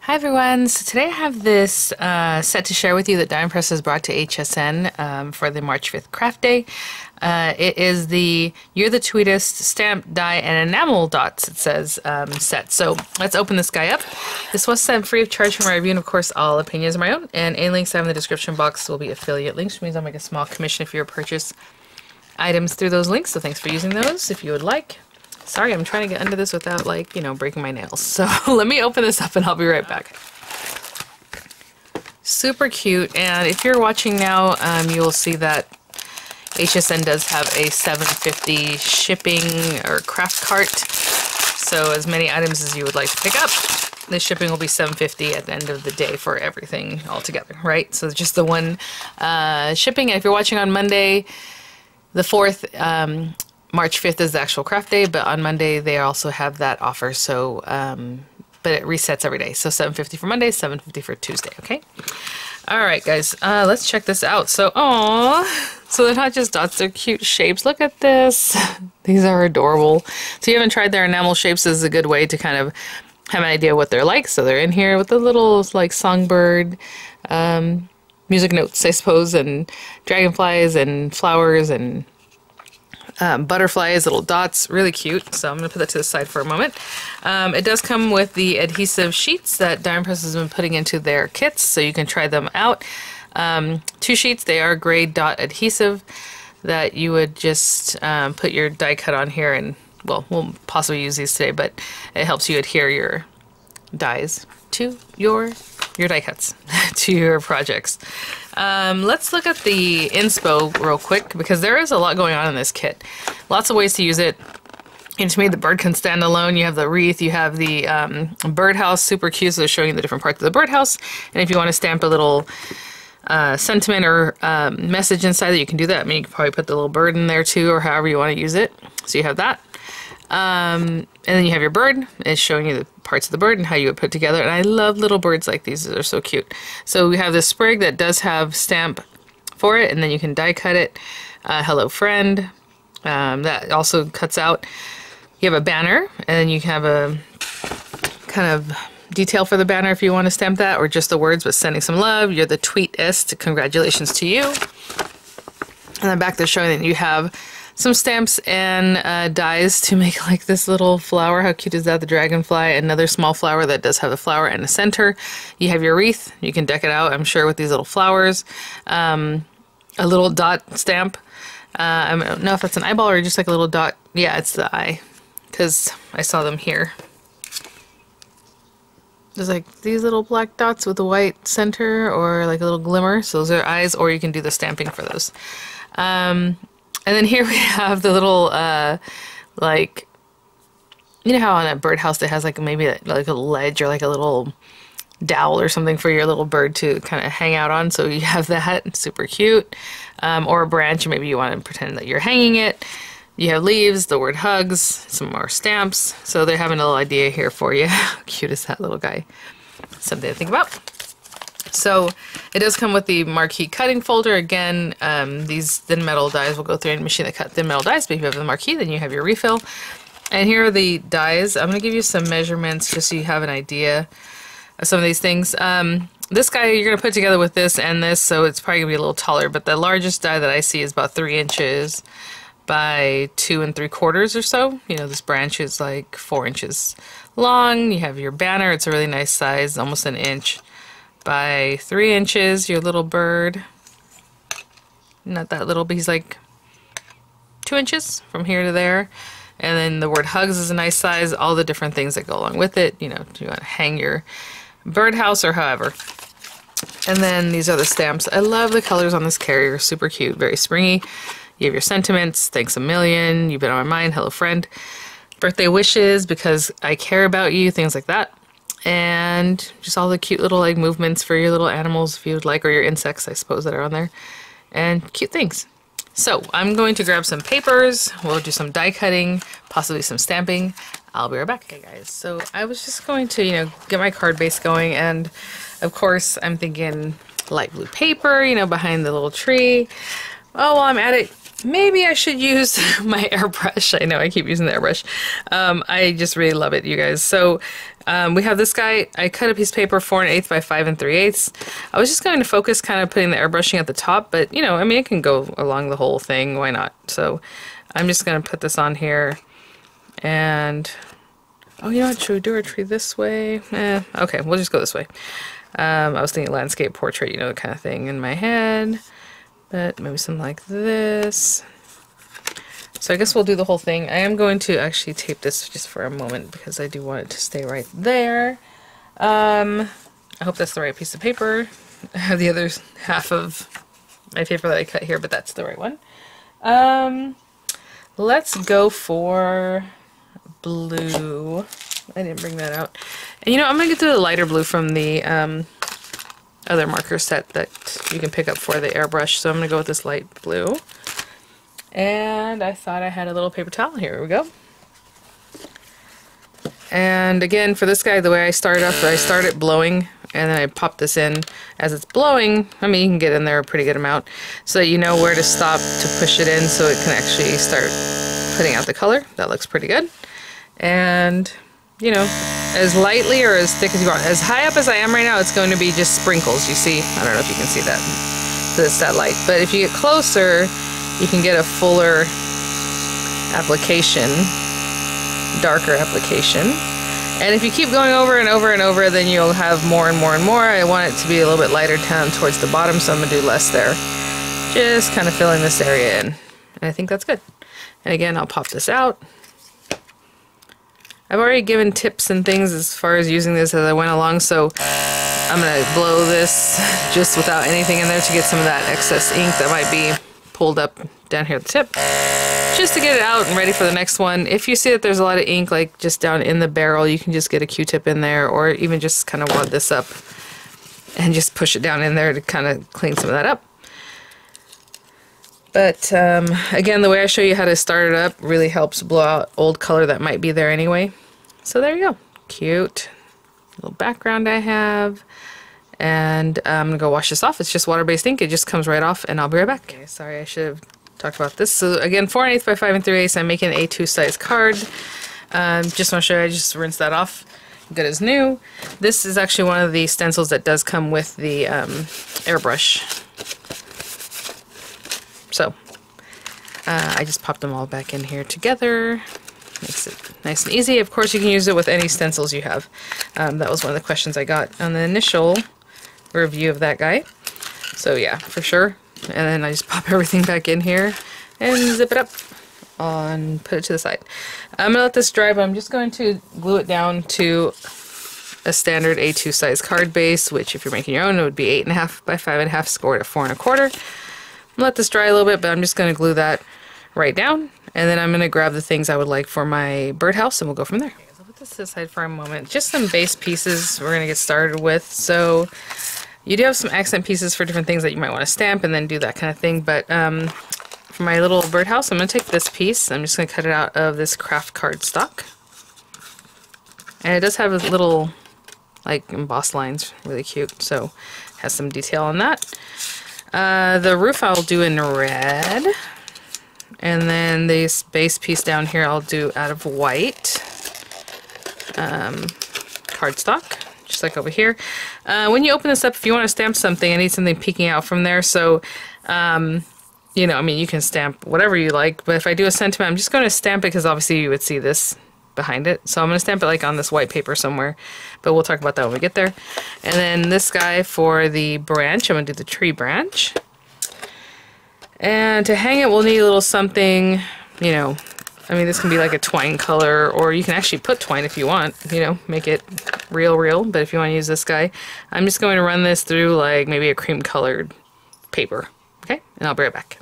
Hi everyone, so today I have this set to share with you that Diamond Press has brought to HSN for the March 5th craft day. It is the You're the Tweet-est stamp, die, and enamel dots, it says, set. So let's open this guy up. This was sent free of charge from my review, and of course all opinions are my own, and any links I have in the description box will be affiliate links, which means I'll make a small commission if you purchase items through those links, so thanks for using those if you would like. Sorry, I'm trying to get under this without, like, you know, breaking my nails. So let me open this up and I'll be right back. Super cute, and if you're watching now, you will see that HSN does have a $7.50 shipping or craft cart. So as many items as you would like to pick up, the shipping will be $7.50 at the end of the day for everything all together, right? So just the one shipping. And if you're watching on Monday, the 4th, March 5th is the actual craft day, but on Monday they also have that offer, so but it resets every day. So $7.50 for Monday, $7.50 for Tuesday, okay? Alright guys, let's check this out. So, so they're not just dots, they're cute shapes. Look at this. These are adorable. So you haven't tried their enamel shapes, this is a good way to kind of have an idea what they're like. So they're in here with the little, like, songbird music notes, I suppose, and dragonflies and flowers and butterflies, little dots, really cute. So I'm going to put that to the side for a moment. It does come with the adhesive sheets that Diamond Press has been putting into their kits, so you can try them out. 2 sheets, they are gray dot adhesive that you would just put your die cut on here, and well, we'll possibly use these today, but it helps you adhere your dies to your die cuts to your projects. Let's look at the inspo real quick, because there is a lot going on in this kit. Lots of ways to use it. And to me, the bird can stand alone. You have the wreath, you have the birdhouse, super cute, so they're showing you the different parts of the birdhouse. And if you want to stamp a little sentiment or message inside that, you can do that. I mean, you can probably put the little bird in there too, or however you want to use it. So you have that. And then you have your bird. It's showing you the parts of the bird and how you would put together. And I love little birds like these. They're so cute. So we have this sprig that does have stamp for it, and then you can die cut it. Hello friend. That also cuts out. You have a banner, and then you have a kind of detail for the banner if you want to stamp that, or just the words but sending some love. You're the Tweet-est. Congratulations to you. And then back there showing that you have some stamps and dies to make like this little flower. How cute is that? The dragonfly, another small flower that does have a flower and a center. You have your wreath. You can deck it out, I'm sure, with these little flowers. A little dot stamp. I don't know if that's an eyeball or just like a little dot. Yeah, it's the eye, because I saw them here. There's like these little black dots with a white center or like a little glimmer. So those are eyes, or you can do the stamping for those. And then here we have the little, like, you know how on a birdhouse it has like maybe like a ledge or like a little dowel or something for your little bird to kind of hang out on. So you have that, super cute. Or a branch, maybe you want to pretend that you're hanging it. You have leaves, the word hugs, some more stamps. So they're having a little idea here for you. How cute is that little guy? Something to think about. So it does come with the marquee cutting folder. Again, these thin metal dies will go through a machine that cut thin metal dies, but if you have the marquee, then you have your refill. And here are the dies. I'm going to give you some measurements just so you have an idea of some of these things. This guy you're going to put together with this and this, so it's probably going to be a little taller, but the largest die that I see is about 3 inches by 2 3/4 or so. You know, this branch is like 4 inches long. You have your banner. It's a really nice size, almost an inch by 3 inches. Your little bird, not that little, but he's like 2 inches from here to there. And then the word hugs is a nice size. All the different things that go along with it. You know, do you want to hang your birdhouse or however. And then these are the stamps. I love the colors on this carrier. Super cute, very springy. You have your sentiments, thanks a million, you've been on my mind, hello friend. Birthday wishes, because I care about you, things like that. And just all the cute little like movements for your little animals if you would like, or your insects, I suppose, that are on there. And cute things. So I'm going to grab some papers, we'll do some die cutting, possibly some stamping. I'll be right back. Okay guys, so I was just going to, you know, get my card base going, and of course I'm thinking light blue paper, you know, behind the little tree. Oh, while I'm at it, maybe I should use my airbrush. I know I keep using the airbrush. I just really love it, you guys. So we have this guy. I cut a piece of paper 4 1/8 by 5 3/8. I was just going to focus kind of putting the airbrushing at the top, but you know, I mean, it can go along the whole thing. Why not? So I'm just going to put this on here. And oh, you know what? Should we do our tree this way? Okay, we'll just go this way. I was thinking landscape portrait, you know, the kind of thing in my head. But maybe something like this. So I guess we'll do the whole thing. I am going to actually tape this just for a moment because I do want it to stay right there. I hope that's the right piece of paper. I have the other half of my paper that I cut here, but that's the right one. Let's go for blue. I didn't bring that out. And you know, I'm going to get to the lighter blue from the other marker set that you can pick up for the airbrush. So I'm going to go with this light blue. And I thought I had a little paper towel. Here we go. And again, for this guy, the way I started off, I started blowing and then I pop this in as it's blowing. I mean, you can get in there a pretty good amount so that you know where to stop to push it in so it can actually start putting out the color. That looks pretty good. And you know, as lightly or as thick as you want. As high up as I am right now, it's going to be just sprinkles, you see. I don't know if you can see that. So it's that light. But if you get closer, you can get a fuller application, darker application. And if you keep going over and over and over, then you'll have more and more and more. I want it to be a little bit lighter down towards the bottom, so I'm going to do less there. Just kind of filling this area in. And I think that's good. And again, I'll pop this out. I've already given tips and things as far as using this as I went along, so I'm going to blow this just without anything in there to get some of that excess ink that might be pulled up down here at the tip, just to get it out and ready for the next one. If you see that there's a lot of ink like just down in the barrel, you can just get a Q-tip in there, or even just kind of wad this up and just push it down in there to kind of clean some of that up. But again, the way I show you how to start it up really helps blow out old color that might be there anyway. So there you go. Cute little background I have. And I'm going to go wash this off. It's just water-based ink. It just comes right off, and I'll be right back. Okay, sorry, I should have talked about this. So again, 4 1/8 by 5 3/8. I'm making an A2 size card. Just want to show you, I just rinsed that off. Good as new. This is actually one of the stencils that does come with the airbrush. So, I just popped them all back in here together. Makes it nice and easy. Of course, you can use it with any stencils you have. That was one of the questions I got on the initial review of that guy. So yeah, for sure. And then I just pop everything back in here and zip it up and put it to the side. I'm going to let this dry, but I'm just going to glue it down to a standard A2 size card base, which if you're making your own, it would be 8.5 by 5.5, scored at 4 1/4. Let this dry a little bit, but I'm just going to glue that right down, and then I'm going to grab the things I would like for my birdhouse, and we'll go from there. Okay, so I'll put this aside for a moment. Just some base pieces we're going to get started with. So you do have some accent pieces for different things that you might want to stamp and then do that kind of thing, but for my little birdhouse, I'm going to take this piece. I'm just going to cut it out of this craft cardstock, and it does have a little like embossed lines, really cute, so it has some detail on that. The roof I'll do in red, and then this base piece down here I'll do out of white cardstock, just like over here. When you open this up, if you want to stamp something, I need something peeking out from there, so you know, I mean, you can stamp whatever you like, but if I do a sentiment, I'm just going to stamp it because obviously you would see this behind it. So I'm going to stamp it like on this white paper somewhere, but we'll talk about that when we get there. And then this guy for the branch, I'm going to do the tree branch. And to hang it, we'll need a little something, you know, I mean, this can be like a twine color, or you can actually put twine if you want, you know, make it real, but if you want to use this guy, I'm just going to run this through like maybe a cream colored paper, okay? And I'll be right back.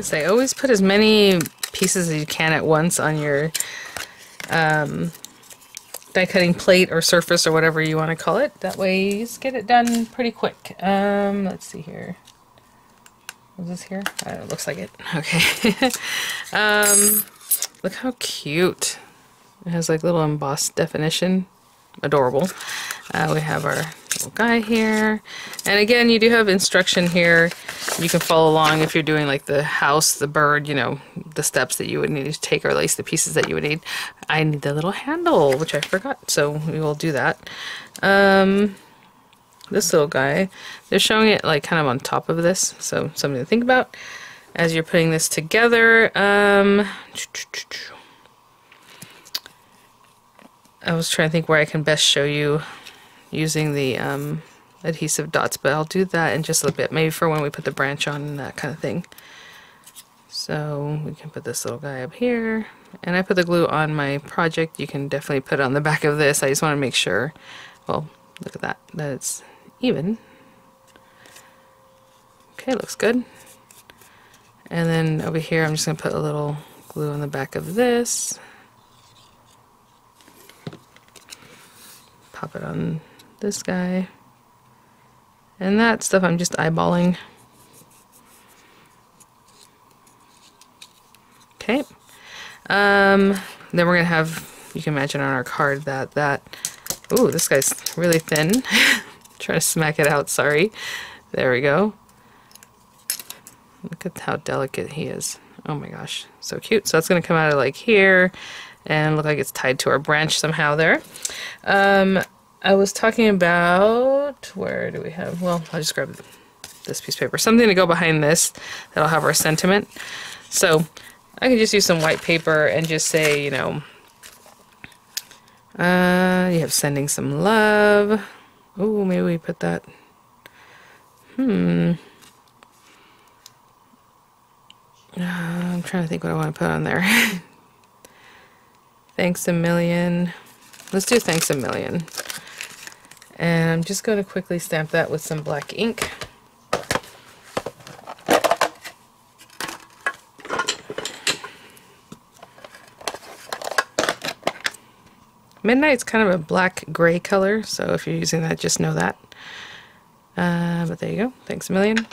I say, always put as many pieces as you can at once on your die cutting plate or surface or whatever you want to call it. That way you just get it done pretty quick. Let's see here. Is this here? It looks like it. Okay. Look how cute. It has like little embossed definition. Adorable. We have our little guy here. And again, you do have instruction here. You can follow along if you're doing like the house, the bird, you know, the steps that you would need to take, or at least the pieces that you would need. I need the little handle, which I forgot, so we will do that. This little guy, they're showing it like kind of on top of this, so something to think about as you're putting this together. I was trying to think where I can best show you using the adhesive dots, but I'll do that in just a little bit, maybe for when we put the branch on and that kind of thing. So we can put this little guy up here, and I put the glue on my project. You can definitely put it on the back of this. I just want to make sure, well, look at that, that it's even. Okay, looks good. And then over here I'm just going to put a little glue on the back of this. Pop it on this guy. And that stuff I'm just eyeballing. Okay. Then we're going to have, you can imagine on our card that, ooh, this guy's really thin. Trying to smack it out, sorry. There we go. Look at how delicate he is. Oh my gosh, so cute. So that's going to come out of like here and look like it's tied to our branch somehow there. I was talking about, where do we have, well, I'll just grab this piece of paper. Something to go behind this that'll have our sentiment. So I can just use some white paper and just say, you know, you have sending some love. Oh, maybe we put that. I'm trying to think what I want to put on there. Thanks a million. Let's do thanks a million. And I'm just going to quickly stamp that with some black ink. Midnight's kind of a black gray color, so if you're using that, just know that. But there you go. Thanks a million.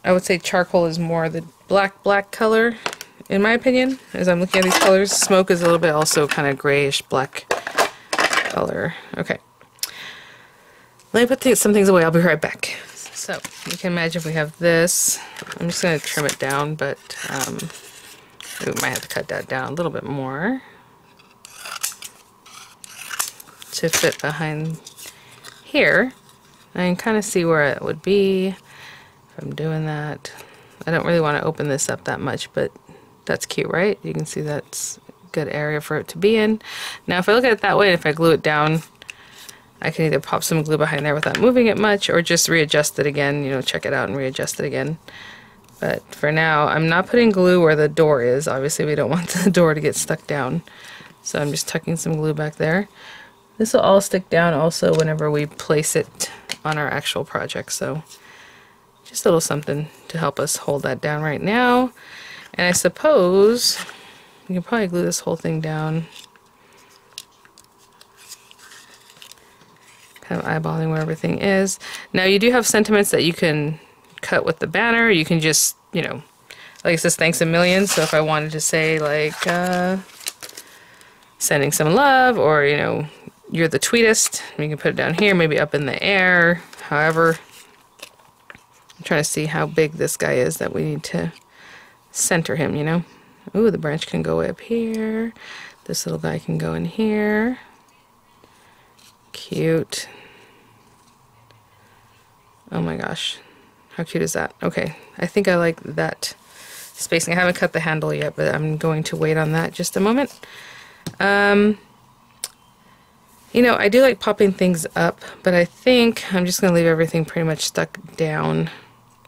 I would say charcoal is more the black color, in my opinion, as I'm looking at these colors. Smoke is a little bit also kind of grayish black color. Okay. Let me put some things away. I'll be right back. So, you can imagine if we have this. I'm just going to trim it down, but we might have to cut that down a little bit more to fit behind here. I can kind of see where it would be if I'm doing that. I don't really want to open this up that much, but that's cute, right? You can see that's a good area for it to be in. Now if I look at it that way, and if I glue it down, I can either pop some glue behind there without moving it much, or just readjust it again, you know, check it out and readjust it again. But for now, I'm not putting glue where the door is. Obviously we don't want the door to get stuck down. So I'm just tucking some glue back there. This will all stick down also whenever we place it on our actual project, so just a little something to help us hold that down right now. And I suppose you can probably glue this whole thing down, kind of eyeballing where everything is. Now you do have sentiments that you can cut with the banner. You can just, you know, like it says thanks a million, so if I wanted to say like sending some love, or you know, you're the Tweet-est, you can put it down here, maybe up in the air. However, I'm trying to see how big this guy is that we need to center him, you know. Ooh, the branch can go way up here. This little guy can go in here. Cute. Oh my gosh, how cute is that? Okay, I think I like that spacing. I haven't cut the handle yet, but I'm going to wait on that just a moment. You know, I do like popping things up, but I think I'm just going to leave everything pretty much stuck down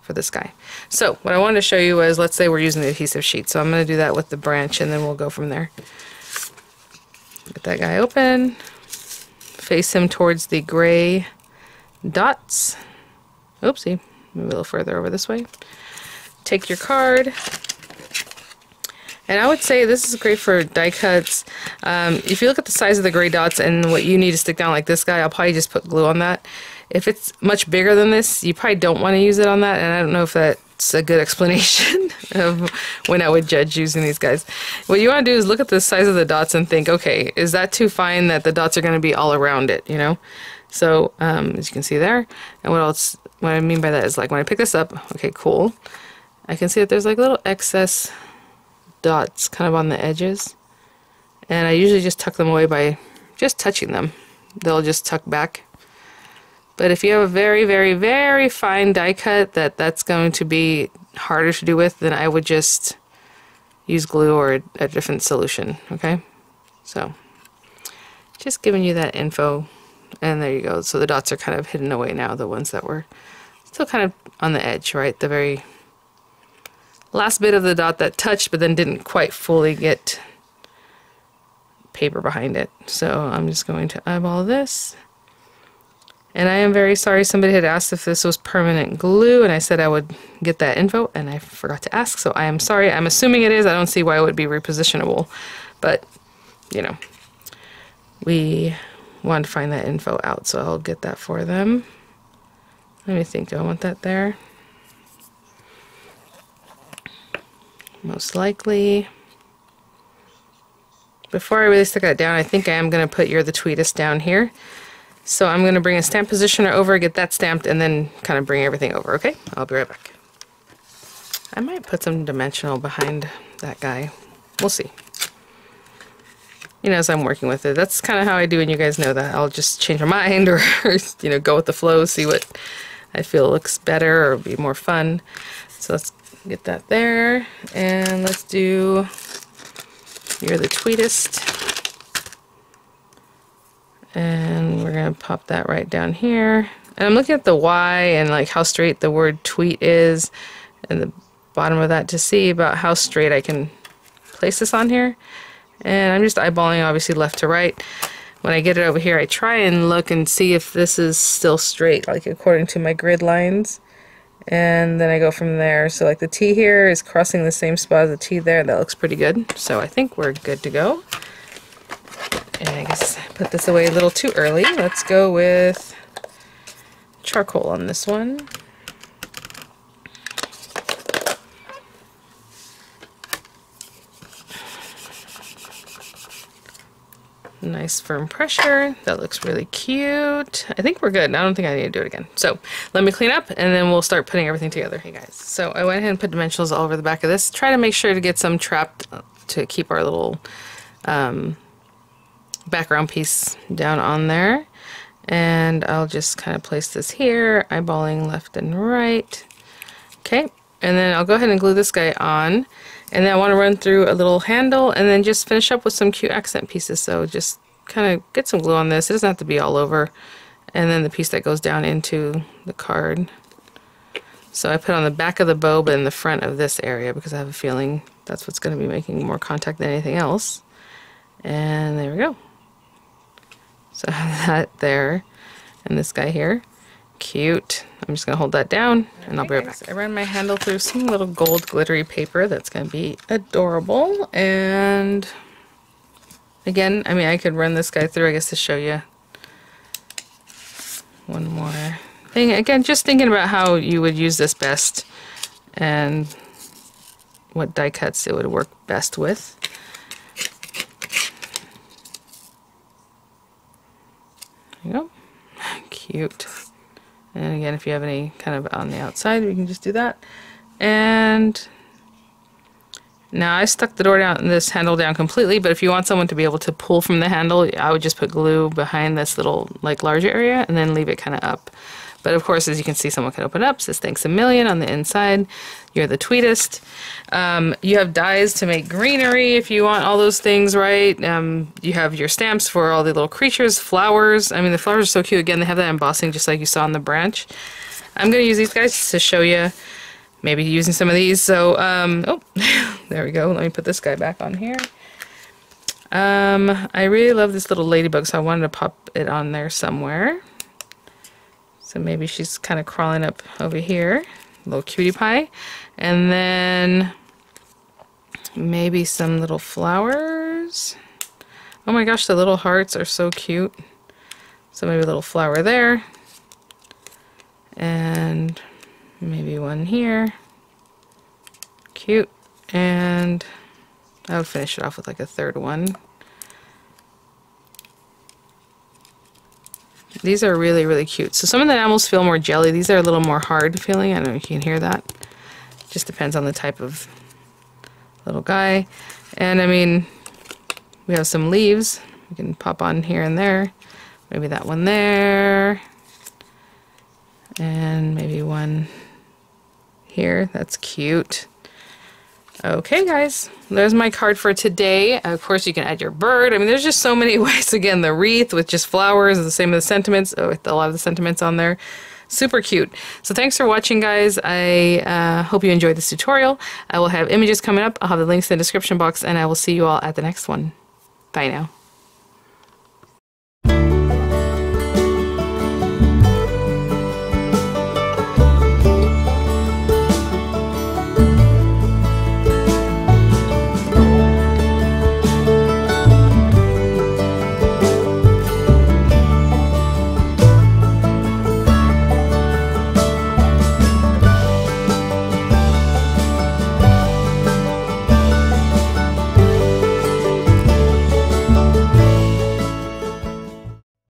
for this guy. So what I wanted to show you was, let's say we're using the adhesive sheet, so I'm going to do that with the branch and then we'll go from there. Get that guy open, face him towards the gray dots. Oopsie, move a little further over this way. take your card, and I would say this is great for die cuts. If you look at the size of the gray dots and what you need to stick down, like this guy, I'll probably just put glue on that. If it's much bigger than this, you probably don't want to use it on that, and I don't know if that's a good explanation of when I would judge using these guys. What you want to do is look at the size of the dots and think, okay, is that too fine that the dots are going to be all around it, you know? So, as you can see there, and what I mean by that is, like, when I pick this up, okay, cool, I can see that there's like little excess dots kind of on the edges, and I usually just tuck them away by just touching them. They'll just tuck back. But if you have a very, very, very fine die cut that's going to be harder to do with, then I would just use glue or a different solution, okay? So, just giving you that info, and there you go. So the dots are kind of hidden away now, the ones that were still kind of on the edge, right? The very last bit of the dot that touched, but then didn't quite fully get paper behind it. So I'm just going to eyeball this. And I am very sorry, somebody had asked if this was permanent glue, and I said I would get that info, and I forgot to ask, so I am sorry. I'm assuming it is. I don't see why it would be repositionable, but, you know, we want to find that info out, so I'll get that for them. Let me think, do I want that there? Most likely. Before I really stick that down, I think I am going to put You're the Tweet-est down here. So I'm going to bring a stamp positioner over, get that stamped, and then kind of bring everything over, okay? I'll be right back. I might put some dimensional behind that guy. We'll see. You know, as I'm working with it. That's kind of how I do, and you guys know that. I'll just change my mind or you know, go with the flow, see what I feel looks better or be more fun. So let's get that there, and let's do You're the Tweet-est. And we're going to pop that right down here. And I'm looking at the Y and like how straight the word tweet is and the bottom of that to see about how straight I can place this on here. And I'm just eyeballing obviously left to right. When I get it over here, I try and look and see if this is still straight, like according to my grid lines. And then I go from there. So like the T here is crossing the same spot as the T there. That looks pretty good. So I think we're good to go. And I guess I put this away a little too early. Let's go with charcoal on this one. Nice firm pressure. That looks really cute. I think we're good. I don't think I need to do it again. So let me clean up and then we'll start putting everything together. Hey guys. So I went ahead and put dimensionals all over the back of this. Try to make sure to get some trapped to keep our little background piece down on there, and I'll just kind of place this here, eyeballing left and right. Okay, and then I'll go ahead and glue this guy on, and then I want to run through a little handle and then just finish up with some cute accent pieces. So just kind of get some glue on this. It doesn't have to be all over, and then the piece that goes down into the card. So I put on the back of the bow but in the front of this area because I have a feeling that's what's going to be making more contact than anything else. And there we go. So I have that there, and this guy here, cute. I'm just gonna hold that down, and I'll be right back. I ran my handle through some little gold glittery paper that's gonna be adorable. And again, I mean, I could run this guy through, I guess, to show you one more thing. Again, just thinking about how you would use this best and what die cuts it would work best with. There you go. Cute. And again, if you have any kind of on the outside, we can just do that. And now I stuck the door down, this handle down completely, but if you want someone to be able to pull from the handle, I would just put glue behind this little like larger area and then leave it kind of up. But of course, as you can see, someone can open up. Says thanks a million on the inside. You're the Tweet-est. You have dies to make greenery if you want all those things, right? You have your stamps for all the little creatures, flowers. I mean, the flowers are so cute. Again, they have that embossing just like you saw on the branch. I'm going to use these guys to show you maybe using some of these. So, oh, there we go. Let me put this guy back on here. I really love this little ladybug, so I wanted to pop it on there somewhere. So maybe she's kind of crawling up over here, little cutie pie. And then maybe some little flowers. Oh my gosh, the little hearts are so cute. So maybe a little flower there. And maybe one here. Cute. And I would finish it off with like a third one. These are really, really cute. So some of the enamels feel more jelly. These are a little more hard feeling. I don't know if you can hear that. Just depends on the type of little guy. And I mean, we have some leaves. We can pop on here and there. Maybe that one there. And maybe one here. That's cute. Okay, guys, there's my card for today. Of course, you can add your bird. I mean, there's just so many ways. Again, the wreath with just flowers, the same as the sentiments, with a lot of the sentiments on there. Super cute. So thanks for watching, guys. I hope you enjoyed this tutorial. I will have images coming up. I'll have the links in the description box, and I will see you all at the next one. Bye now.